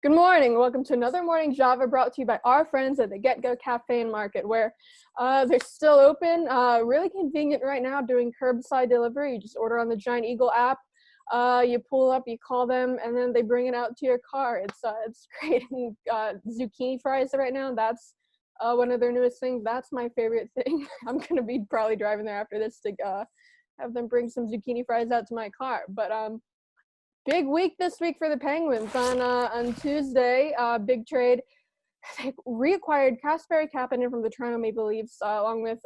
Good morning. Welcome to another Morning Java brought to you by our friends at the Get Go Cafe and Market, where they're still open. Really convenient right now doing curbside delivery. You just order on the Giant Eagle app. You pull up, you call them, and then they bring it out to your car. It's great. Zucchini fries right now. That's one of their newest things. That's my favorite thing. I'm going to be probably driving there after this to have them bring some zucchini fries out to my car. But big week this week for the Penguins. On Tuesday, big trade. They reacquired Kasperi Kapanen from the Toronto Maple Leafs, along with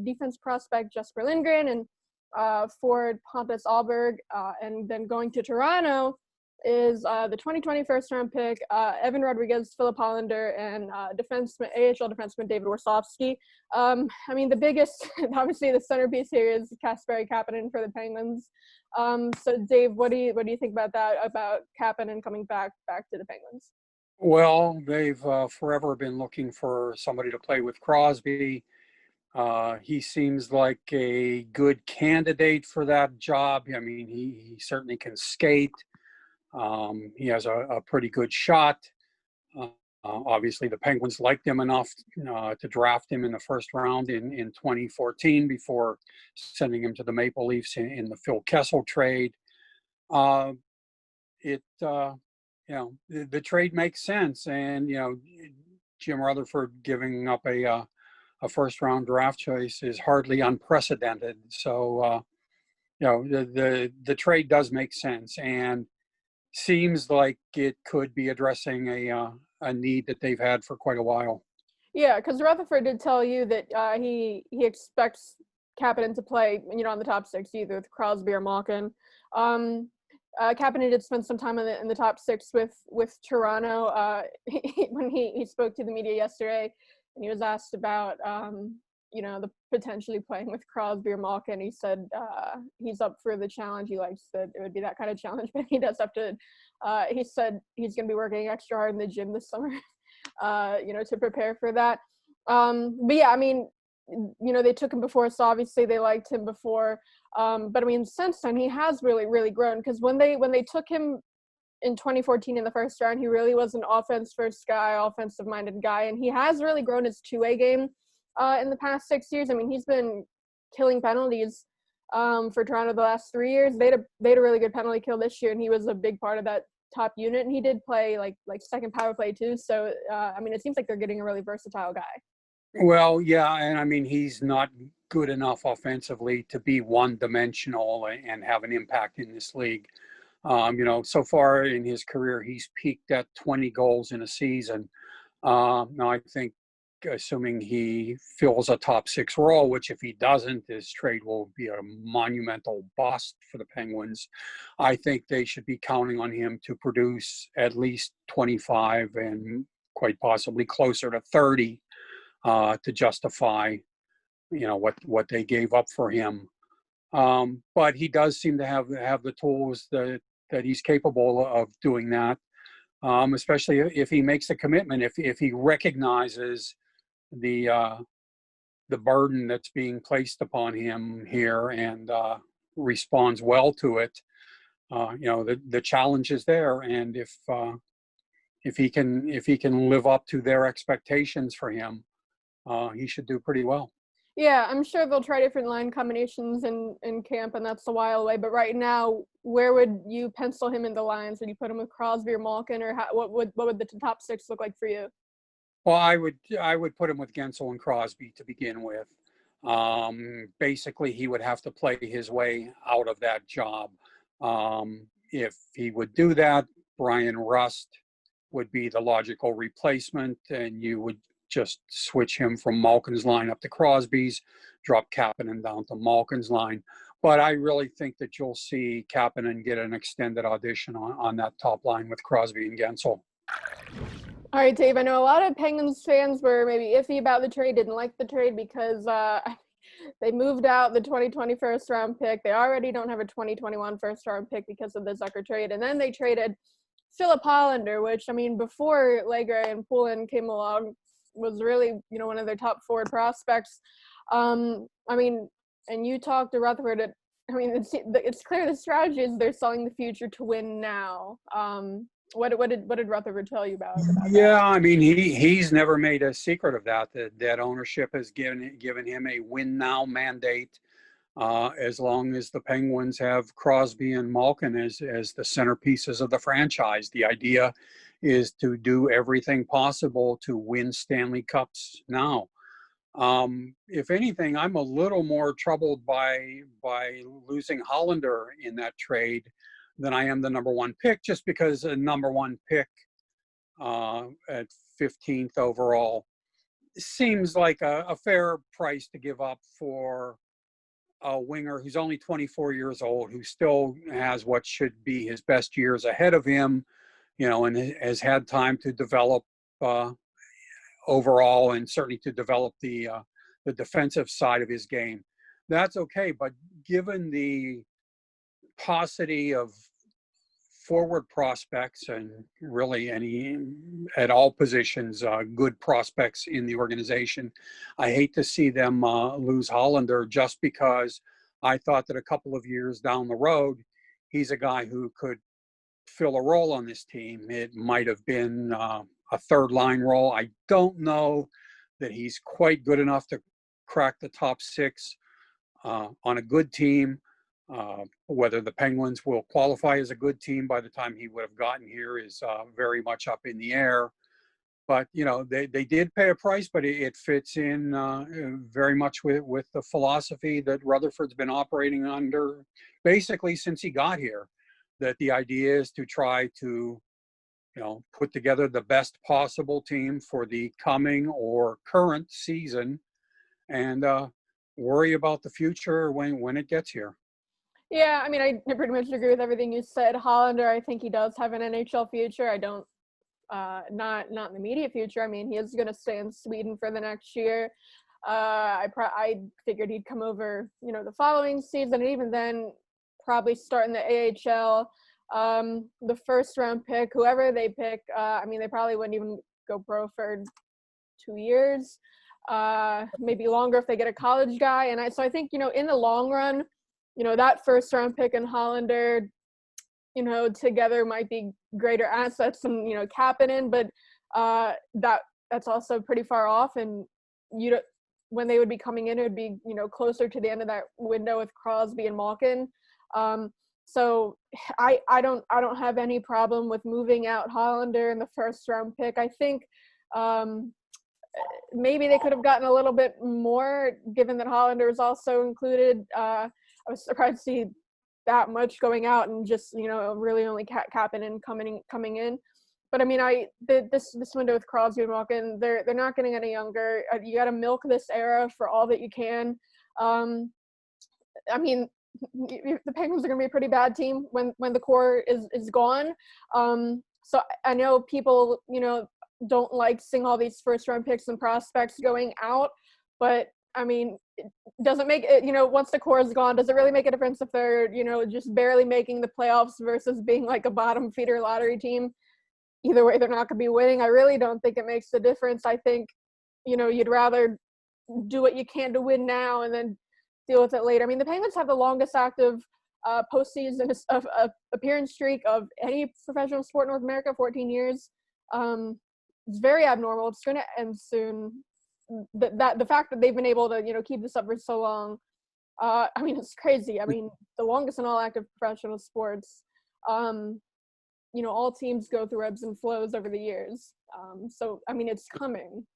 defense prospect Jesper Lindgren and forward Pontus Ahlberg. And then going to Toronto is the 2020 first-round pick, Evan Rodriguez, Philip Hollander, and AHL defenseman David Warsofsky. The biggest, obviously the centerpiece here is Kasperi Kapanen for the Penguins. So Dave, what do you think about that, about Kapanen coming back to the Penguins? Well, they've forever been looking for somebody to play with Crosby. He seems like a good candidate for that job. I mean, he certainly can skate. He has a pretty good shot. Obviously, the Penguins liked him enough to draft him in the first round in 2014 before sending him to the Maple Leafs in the Phil Kessel trade. The trade makes sense, and Jim Rutherford giving up a first round draft choice is hardly unprecedented. So the trade does make sense, and seems like it could be addressing a need that they've had for quite a while. Yeah, because Rutherford did tell you that he expects Kapanen to play, on the top six, either with Crosby or Malkin. Kapanen did spend some time in the top six with Toronto. When he spoke to the media yesterday, and he was asked about the potentially playing with Crosby or Malkin, he said he's up for the challenge. He likes that it would be that kind of challenge, but he does have to. He said he's going to be working extra hard in the gym this summer, to prepare for that. But yeah, they took him before, so obviously they liked him before. But since then he has really, really grown, because when they took him in 2014 in the first round, he really was an offensive minded guy, and he has really grown his two-way game in the past 6 years. He's been killing penalties for Toronto the last 3 years. They had a really good penalty kill this year, and he was a big part of that top unit, and he did play like second power play too. So it seems like they're getting a really versatile guy. Well, yeah, and he's not good enough offensively to be one-dimensional and have an impact in this league. So far in his career, he's peaked at 20 goals in a season. Now, I think, assuming he fills a top six role, which if he doesn't, this trade will be a monumental bust for the Penguins. I think they should be counting on him to produce at least 25 and quite possibly closer to 30 to justify, what they gave up for him. But he does seem to have the tools that he's capable of doing that, especially if he makes a commitment, if he recognizes the burden that's being placed upon him here and responds well to it. The challenge is there, and if he can live up to their expectations for him, he should do pretty well. Yeah, I'm sure they'll try different line combinations in camp, and that's a while away. But right now, where would you pencil him in the lines? Would you put him with Crosby or Malkin, or what would the top six look like for you? Well, I would put him with Gensel and Crosby to begin with. Basically, he would have to play his way out of that job. If he would do that, Brian Rust would be the logical replacement, and you would just switch him from Malkin's line up to Crosby's, drop Kapanen down to Malkin's line. But I really think that you'll see Kapanen get an extended audition on that top line with Crosby and Gensel. All right, Dave, I know a lot of Penguins fans were maybe iffy about the trade, didn't like the trade because they moved out the 2020 first-round pick. They already don't have a 2021 first-round pick because of the Zucker trade. And then they traded Philip Hollander, which, before Legre and Poulin came along, was really, one of their top forward prospects. And you talked to Rutherford. It's clear the strategy is they're selling the future to win now. What did Rutherford tell you about that? Yeah, I mean, he's never made a secret of that. That ownership has given him a win now mandate. As long as the Penguins have Crosby and Malkin as the centerpieces of the franchise, the idea is to do everything possible to win Stanley Cups now. If anything, I'm a little more troubled by losing Hollander in that trade than I am the number one pick, just because a number one pick at 15th overall seems like a fair price to give up for a winger who's only 24 years old, who still has what should be his best years ahead of him, and has had time to develop uh, overall, and certainly to develop the defensive side of his game. That's okay, but given the paucity of forward prospects and really any at all positions, good prospects in the organization, I hate to see them lose Hollander, just because I thought that a couple of years down the road, he's a guy who could fill a role on this team. It might have been a third line role. I don't know that he's quite good enough to crack the top six on a good team. Whether the Penguins will qualify as a good team by the time he would have gotten here is very much up in the air. But, they did pay a price, but it fits in very much with the philosophy that Rutherford's been operating under basically since he got here, that the idea is to try to, put together the best possible team for the coming or current season, and worry about the future when it gets here. Yeah, I mean, I pretty much agree with everything you said. Hollander, I think he does have an NHL future. I don't, not in the immediate future. I mean, he is going to stay in Sweden for the next year. I figured he'd come over, the following season, and even then, probably start in the AHL. The first round pick, whoever they pick, I mean, they probably wouldn't even go pro for 2 years, maybe longer if they get a college guy. And so I think, in the long run, that first round pick and Hollander, together might be greater assets than, Kapanen, but that's also pretty far off. And when they would be coming in, it would be, closer to the end of that window with Crosby and Malkin. So I don't have any problem with moving out Hollander in the first round pick. I think maybe they could have gotten a little bit more, given that Hollander was also included. I was surprised to see that much going out and just, really only Kapanen coming in. But I mean, this window with Crosby and Malkin, they're not getting any younger. You got to milk this era for all that you can. I mean, the Penguins are going to be a pretty bad team when the core is gone. So I know people, don't like seeing all these first round picks and prospects going out, but I mean, it doesn't make it, once the core is gone, does it really make a difference if they're, just barely making the playoffs versus being like a bottom feeder lottery team? Either way, they're not going to be winning. I really don't think it makes a difference. I think, you'd rather do what you can to win now and then deal with it later. I mean, the Penguins have the longest active postseason appearance streak of any professional sport in North America, 14 years. It's very abnormal. It's going to end soon. The fact that they've been able to, keep this up for so long, I mean, it's crazy. I mean, the longest in all active professional sports. All teams go through ebbs and flows over the years. So, I mean, it's coming.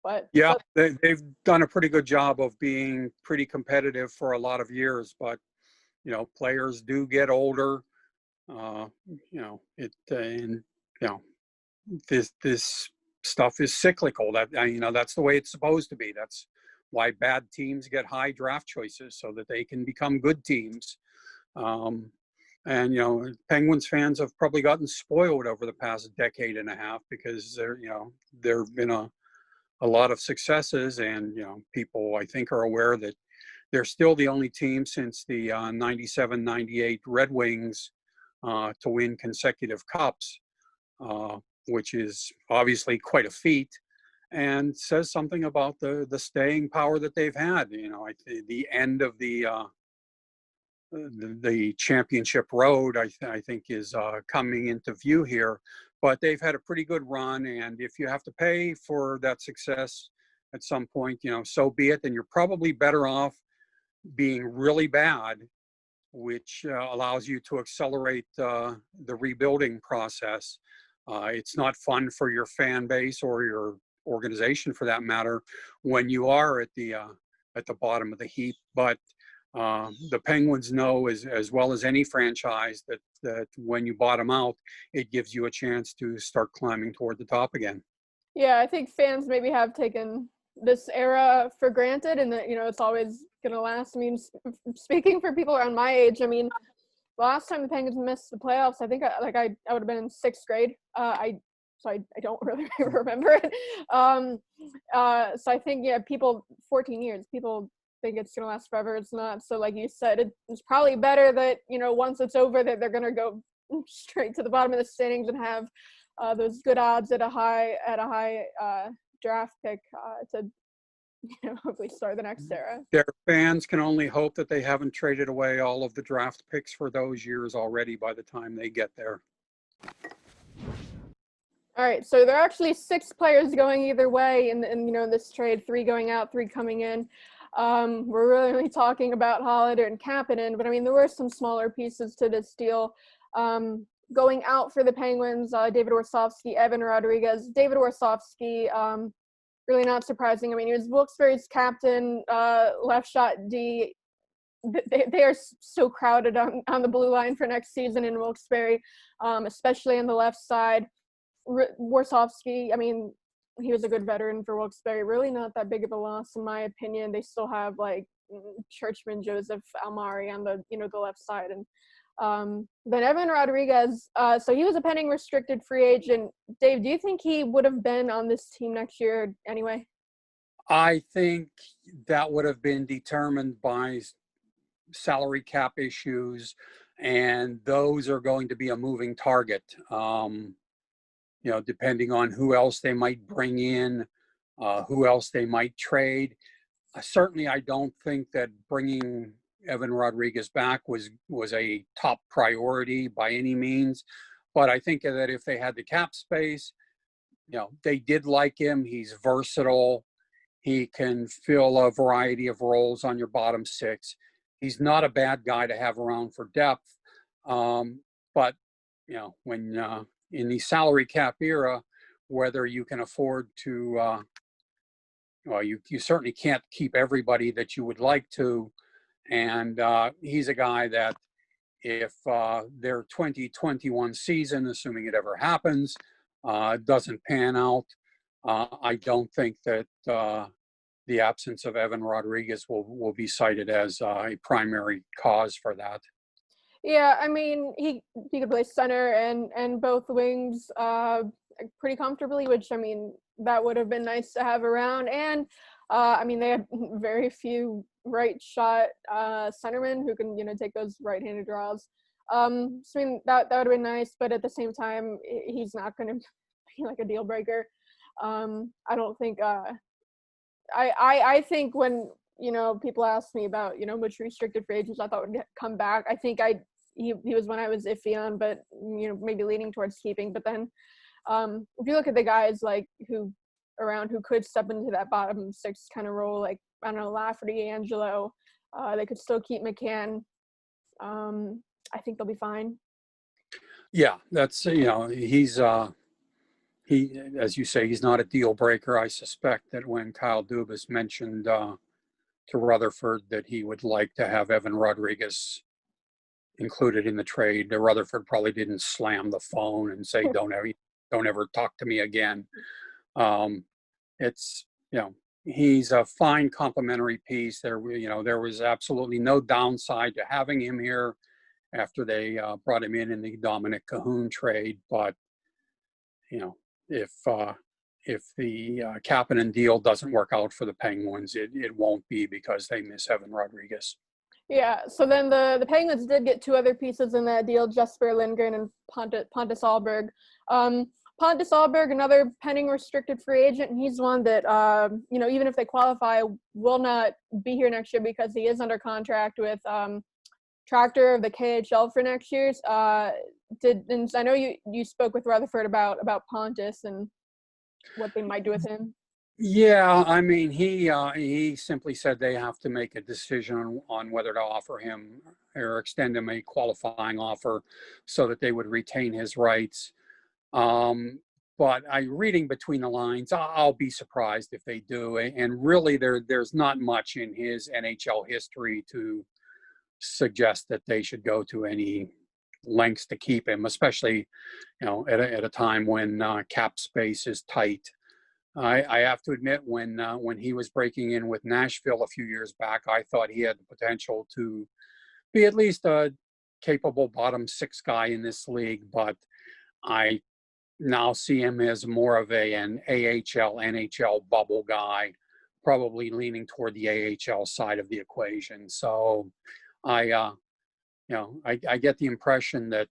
But yeah, they've done a pretty good job of being pretty competitive for a lot of years. But, players do get older. This stuff is cyclical. That's the way it's supposed to be. That's why bad teams get high draft choices, so that they can become good teams. And Penguins fans have probably gotten spoiled over the past decade and a half, because there have been a lot of successes, and people, I think, are aware that they're still the only team since the 97-98 Red Wings to win consecutive cups, which is obviously quite a feat, and says something about the staying power that they've had. The end of the the championship road, I think is coming into view here. But they've had a pretty good run, and if you have to pay for that success at some point, so be it. Then you're probably better off being really bad, which allows you to accelerate the rebuilding process. It's not fun for your fan base or your organization, for that matter, when you are at the bottom of the heap. But the Penguins know as well as any franchise that when you bottom out, it gives you a chance to start climbing toward the top again. Yeah, I think fans maybe have taken this era for granted, and that it's always gonna last. I mean, speaking for people around my age, I mean, the last time the Penguins missed the playoffs, I think I would have been in 6th grade. I don't really remember it. So I think, yeah, 14 years, people think it's gonna last forever. It's not. So like you said, it's probably better that once it's over, that they're gonna go straight to the bottom of the standings and have those good odds at a high draft pick to hopefully start the next era. Their fans can only hope that they haven't traded away all of the draft picks for those years already by the time they get there. All right, so there are actually 6 players going either way in this trade, 3 going out, 3 coming in. We're really only talking about Hollander and Kapanen, but I mean, there were some smaller pieces to this deal. Going out for the Penguins, David Warsofsky, Evan Rodriguez. David Warsofsky, really not surprising. I mean, he was Wilkes-Barre's captain, left shot D. They are so crowded on the blue line for next season in Wilkes-Barre, especially on the left side. Warsofsky, I mean, he was a good veteran for Wilkes-Barre. Really not that big of a loss, in my opinion. They still have like Churchman, Joseph, Almari on the the left side, and then Evan Rodriguez. So he was a pending restricted free agent. Dave, do you think he would have been on this team next year anyway? I think that would have been determined by salary cap issues, and those are going to be a moving target. Depending on who else they might bring in, who else they might trade. Certainly, I don't think that bringing Evan Rodriguez back was a top priority by any means. But I think that if they had the cap space, they did like him. He's versatile. He can fill a variety of roles on your bottom 6. He's not a bad guy to have around for depth. But, when in the salary cap era, whether you can afford to, you certainly can't keep everybody that you would like to. And he's a guy that if their 2021 season, assuming it ever happens, doesn't pan out, I don't think that the absence of Evan Rodriguez will be cited as a primary cause for that. Yeah, I mean, he could play center and both wings pretty comfortably, which, I mean, that would have been nice to have around. And I mean, they had very few right shot centermen who can take those right-handed draws. So I mean, that would have been nice, but at the same time, he's not going to be like a deal breaker. I don't think I think when people ask me about which restricted free agents I thought would come back, I think he was one I was iffy on, but maybe leaning towards keeping. But then if you look at the guys like who could step into that bottom 6 kind of role, like I don't know, Lafferty, Angelo, they could still keep McCann. I think they'll be fine. Yeah, that's he's he, as you say, he's not a deal breaker. I suspect that when Kyle Dubas mentioned to Rutherford that he would like to have Evan Rodriguez included in the trade, Rutherford probably didn't slam the phone and say, don't ever talk to me again. It's, he's a fine complementary piece. There was absolutely no downside to having him here after they brought him in the Dominic Cahoon trade. But, if the Kapanen deal doesn't work out for the Penguins, it won't be because they miss Evan Rodriguez. Yeah, so then the Penguins did get 2 other pieces in that deal, Jesper Lindgren and Pontus Ahlberg. Pontus Ahlberg, another pending restricted free agent, and he's one that, even if they qualify, will not be here next year because he is under contract with tractor of the KHL for next year's. And I know you spoke with Rutherford about Pontus and what they might do with him. Yeah, I mean, he simply said they have to make a decision on whether to offer him or extend him a qualifying offer so that they would retain his rights. But reading between the lines, I'll be surprised if they do. And really, there's not much in his NHL history to suggest that they should go to any lengths to keep him, especially, at a time when cap space is tight. I have to admit, when he was breaking in with Nashville a few years back, I thought he had the potential to be at least a capable bottom six guy in this league. But I now see him as more of an AHL, NHL bubble guy, probably leaning toward the AHL side of the equation. So I get the impression that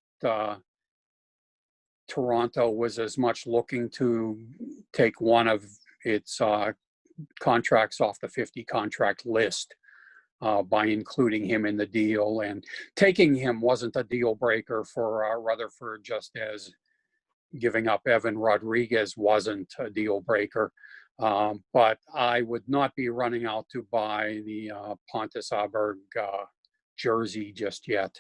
Toronto was as much looking to take one of its contracts off the 50 contract list by including him in the deal. And taking him wasn't a deal breaker for Rutherford, just as giving up Evan Rodriguez wasn't a deal breaker. But I would not be running out to buy the Pontus Aberg jersey just yet.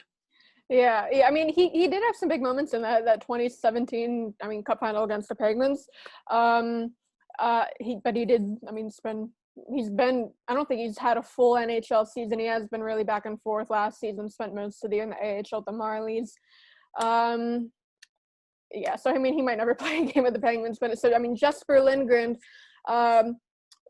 Yeah. I mean, he did have some big moments in that 2017, cup final against the Penguins. He did. I mean, he's been. I don't think he's had a full NHL season. He has been really back and forth. Last season, spent most of the year in the AHL at the Marlies. Yeah. So I mean, he might never play a game with the Penguins. But so I mean, Jesper Lindgren.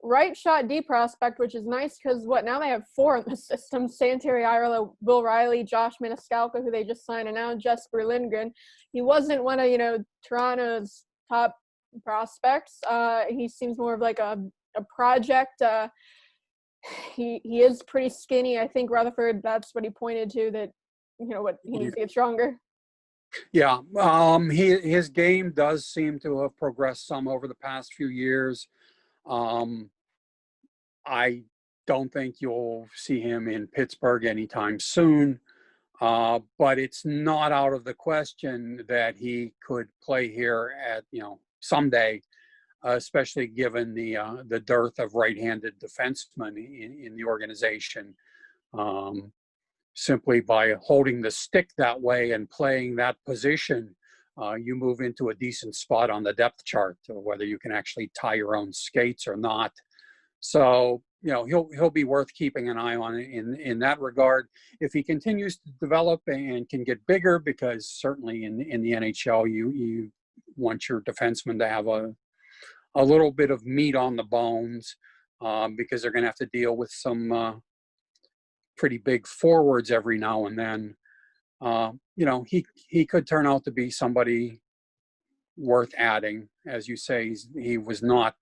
Right shot D prospect, which is nice because now they have 4 in the system: Santeri Iarla, Will Riley, Josh Maniscalco, who they just signed, and now Jesper Lindgren. He wasn't one of Toronto's top prospects. He seems more of like a project. He is pretty skinny. I think Rutherford, that's what he pointed to, that what he needs to get stronger. Yeah, his game does seem to have progressed some over the past few years. I don't think you'll see him in Pittsburgh anytime soon, but it's not out of the question that he could play here at someday, especially given the dearth of right-handed defensemen in the organization. Simply by holding the stick that way and playing that position, you move into a decent spot on the depth chart, whether you can actually tie your own skates or not. So, he'll be worth keeping an eye on in that regard. If he continues to develop and can get bigger, because certainly in the NHL, you want your defenseman to have a little bit of meat on the bones, because they're going to have to deal with some pretty big forwards every now and then. He could turn out to be somebody worth adding. As you say, he was not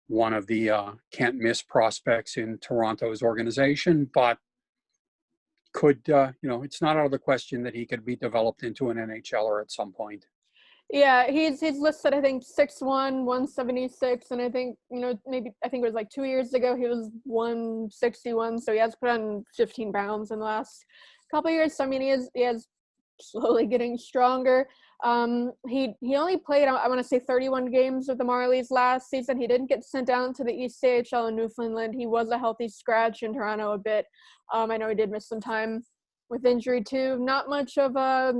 one of the can't miss prospects in Toronto's organization, but could, it's not out of the question that he could be developed into an NHLer at some point. Yeah, he's listed, I think, 6'1", 176, and I think, I think it was like 2 years ago he was 161, so he has put on 15 pounds in the last couple of years. So I mean, he is slowly getting stronger. He only played, I want to say, 31 games with the Marlies last season. He didn't get sent down to the ECHL in Newfoundland. He was a healthy scratch in Toronto a bit. I know he did miss some time with injury too. Not much of a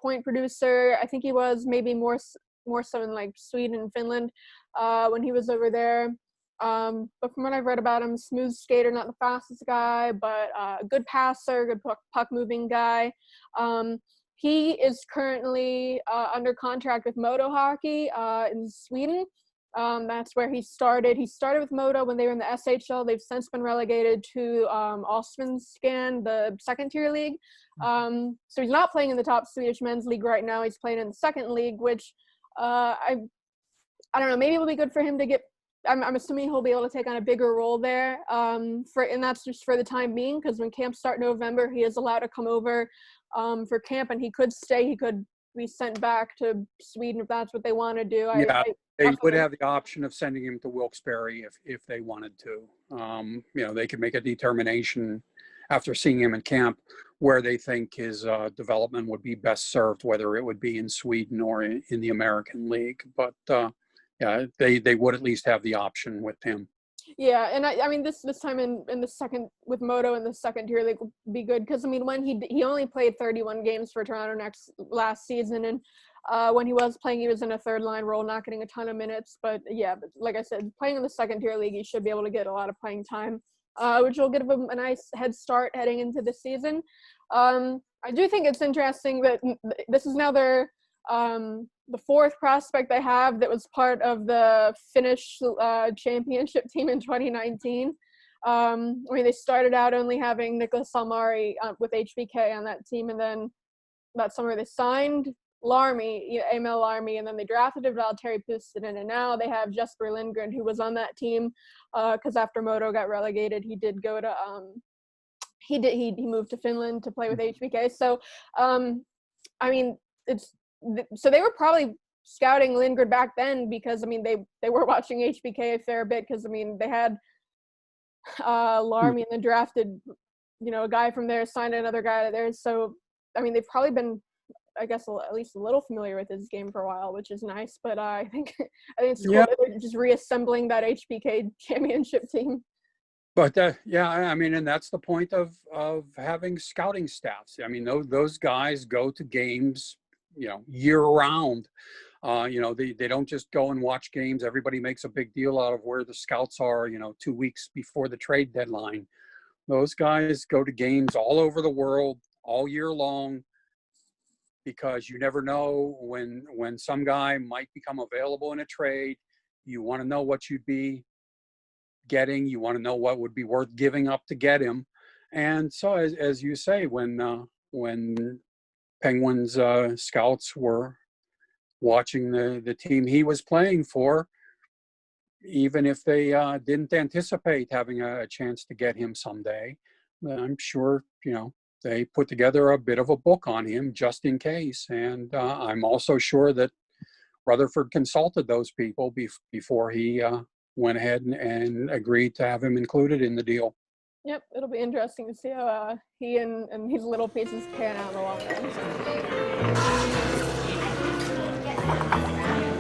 point producer. I think he was maybe more so in like Sweden and Finland when he was over there. But from what I've read about him, smooth skater, not the fastest guy, but a good passer, good puck moving guy. He is currently under contract with Modo Hockey in Sweden. That's where he started. He started with Modo when they were in the SHL. They've since been relegated to Allsvenskan, the second-tier league. So he's not playing in the top Swedish men's league right now. He's playing in the second league, which I don't know. Maybe it'll be good for him to get. I'm assuming he'll be able to take on a bigger role there. And that's just for the time being, because when camps start in November, he is allowed to come over for camp, and he could stay. He could be sent back to Sweden if that's what they want to do. They would have the option of sending him to Wilkes-Barre if they wanted to. They could make a determination after seeing him in camp where they think his development would be best served, whether it would be in Sweden or in the American League. But yeah, they would at least have the option with him. Yeah, and I mean this time in the second with Moto in the second tier league will be good because I mean when he only played 31 games for Toronto last season, and when he was playing he was in a third line role, not getting a ton of minutes. But yeah, but like I said, playing in the second tier league, he should be able to get a lot of playing time, which will give him a nice head start heading into the season. I do think it's interesting that this is now the fourth prospect they have that was part of the Finnish championship team in 2019. I mean, they started out only having Nicholas Salmari with HBK on that team, and then that summer they signed Emil Larmi, and then they drafted Valtteri Puustinen, and now they have Jesper Lindgren, who was on that team because after Moto got relegated, he did go to he moved to Finland to play with HBK. So, I mean, so they were probably scouting Lindgren back then because I mean they were watching HBK a fair bit because I mean they had Larmi and then drafted a guy from there, signed another guy there. So I mean they've probably been I guess at least a little familiar with his game for a while, which is nice. But I think it's cool that they're just reassembling that HBK championship team. But yeah, I mean, and that's the point of having scouting staffs. I mean, those guys go to games, year round. They don't just go and watch games. Everybody makes a big deal out of where the scouts are, 2 weeks before the trade deadline. Those guys go to games all over the world all year long because you never know when some guy might become available in a trade. You want to know what you'd be getting. You want to know what would be worth giving up to get him. And so, as you say, when Penguins scouts were watching the team he was playing for, even if they didn't anticipate having a chance to get him someday, I'm sure they put together a bit of a book on him just in case. And I'm also sure that Rutherford consulted those people before he went ahead and agreed to have him included in the deal. Yep, it'll be interesting to see how he and his little pieces pan out in the long run.